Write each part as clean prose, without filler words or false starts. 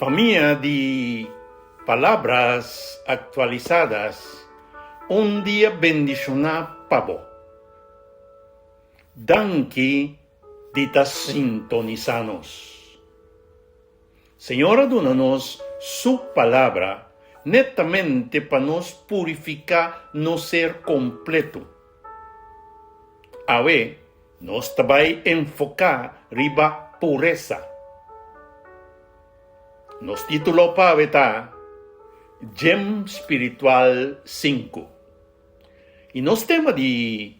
Familia de palabras actualizadas, un día bendicionado pavo. Danke ditas sintonizanos. Señora, dónanos su palabra netamente para nos purificar, no ser completo. A ver, nos trae enfocar riba pureza. Nos tituló para vetar Gem Espiritual 5. Y nos tema de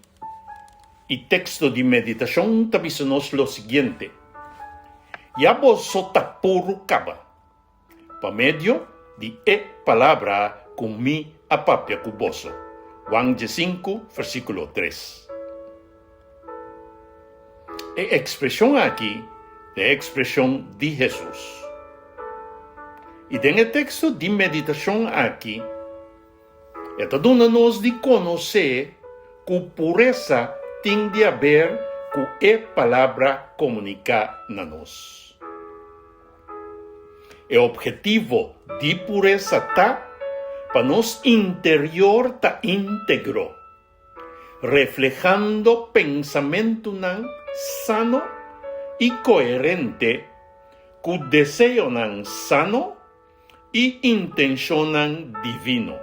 texto de meditación tabisonos lo siguiente. Ya vos sotapuru caba, pa medio de palabra con mi apapia cuboso. Juan 5, versículo 3. Expresión aquí, la expresión de Jesús. Y en el texto de meditación aquí, está dándonos de conocer que pureza tiende a haber que palabra comunica a nos. El objetivo de pureza está para nos interior ta íntegro, reflejando pensamiento sano y coherente, que deseo sano y intención divino.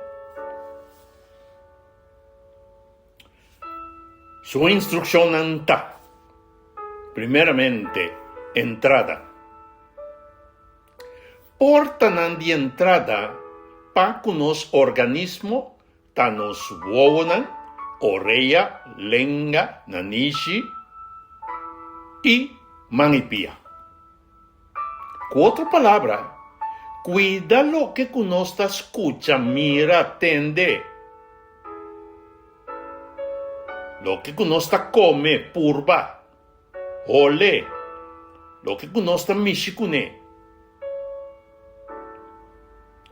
Su instrucción está, primeramente, entrada. Portan de entrada para que nos organismo tanos wowonan, oreya, lenga, nanishi y manipía. Con otra palabra, cuida lo que nos escucha, mira, atende. Lo que nos come, purba, ole, lo que nos mishikune.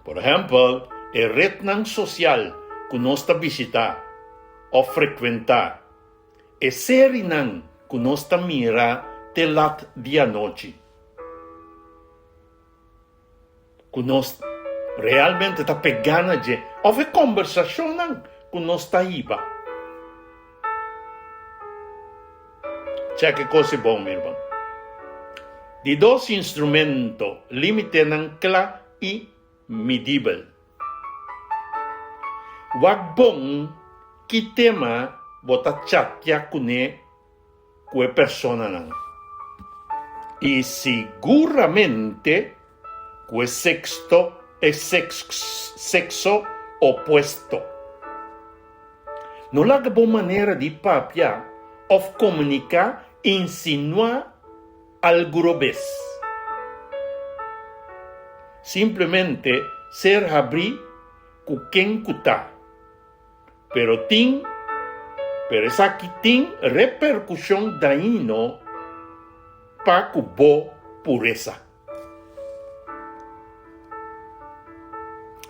Por ejemplo, el red social que nos visita o frecuenta, el serinan que nos mira de la día noche. Que nos realmente está pegando allí, o ve conversación que nos está iba. Che cosa bom, mi hermano. De dos instrumentos, limitan cla y medível. Wagbong, que tema, bota chatia kune, que persona nan. Y seguramente, que sexto es sexo opuesto. No la buena manera de papia, of comunicar, insinuar algo vez. Simplemente ser abrir con quien cuta. Pero esa que tiene repercusión dañino para cubo pureza.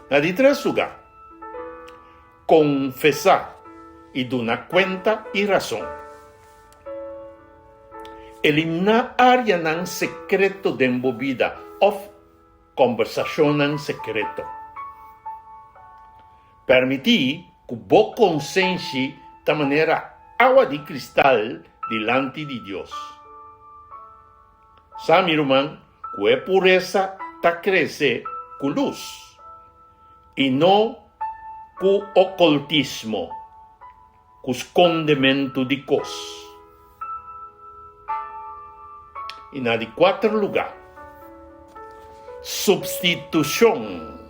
La de tres lugar, confesar y de una cuenta y razón. Eliminar área nan secreto de embobida of conversación nan secreto. Permitir que vos consciencie de manera agua de cristal delante de Dios. Samiruman, que pureza ta crece con luz y no con ocultismo, con escondimiento de cosas. Y en el cuarto lugar, sustitución.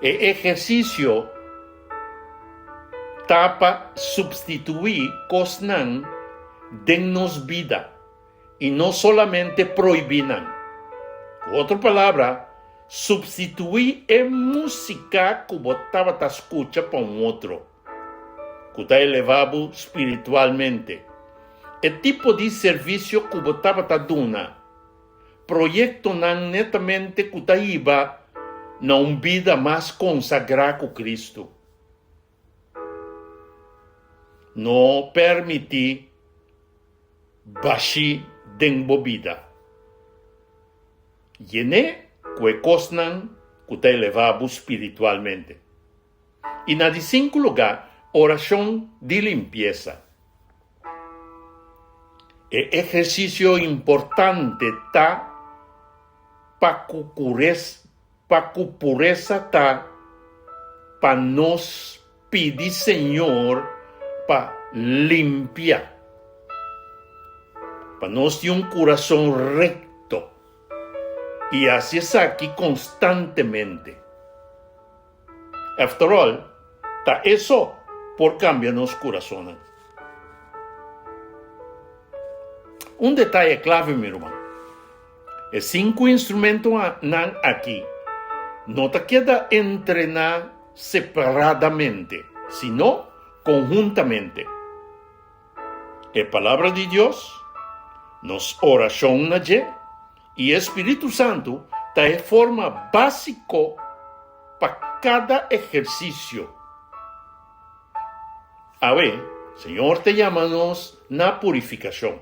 El ejercicio tapa sustituir cosas dennos vida y no solamente prohibinan. Con otra palabra, sustituir en música que botaba ta escucha para un otro, que está elevado espiritualmente. El tipo de servicio que botaba ta duna, proyecto nan netamente que ta iba na una vida más consagrada con Cristo. No permitir baixi den bobida. Llené que cosnan que te elevamos espiritualmente. Y na de 5 lugar, oración de limpieza. El ejercicio importante está para que pureza está para nos pedir Señor para limpiar. Para nos tener un corazón recto. Y así es aquí constantemente. After all, está eso por cambiar los corazones. Un detalle clave, mi hermano. Es 5 instrumentos aquí. No te queda entrenar separadamente, sino conjuntamente. La palabra de Dios, nos oración y Espíritu Santo da forma básica para cada ejercicio. A ver, Señor te llamanos na purificación.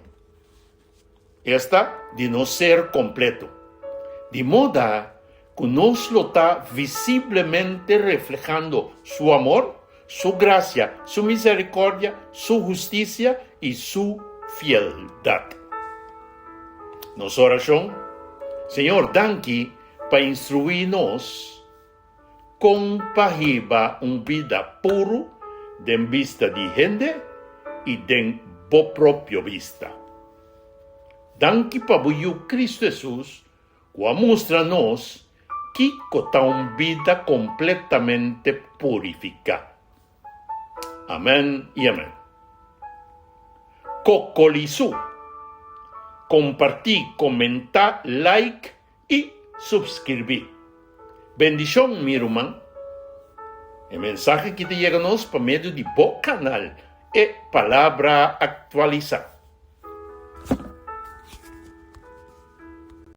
Esta de no ser completo. De modo que nos lo está visiblemente reflejando su amor, su gracia, su misericordia, su justicia y su fieldad. Nos oración, Señor, danki para instruirnos compagiba vida puro de vista de gente y de bo propio vista. Danki para buio Cristo Jesús, que mostra-nos que está una vida completamente purificada. Amén y amén. Cocolizu. Compartir, comentar, like y suscribir. Bendición, mi hermano. El mensaje que te llega por medio de Bo Canal es Palabra Actualizada.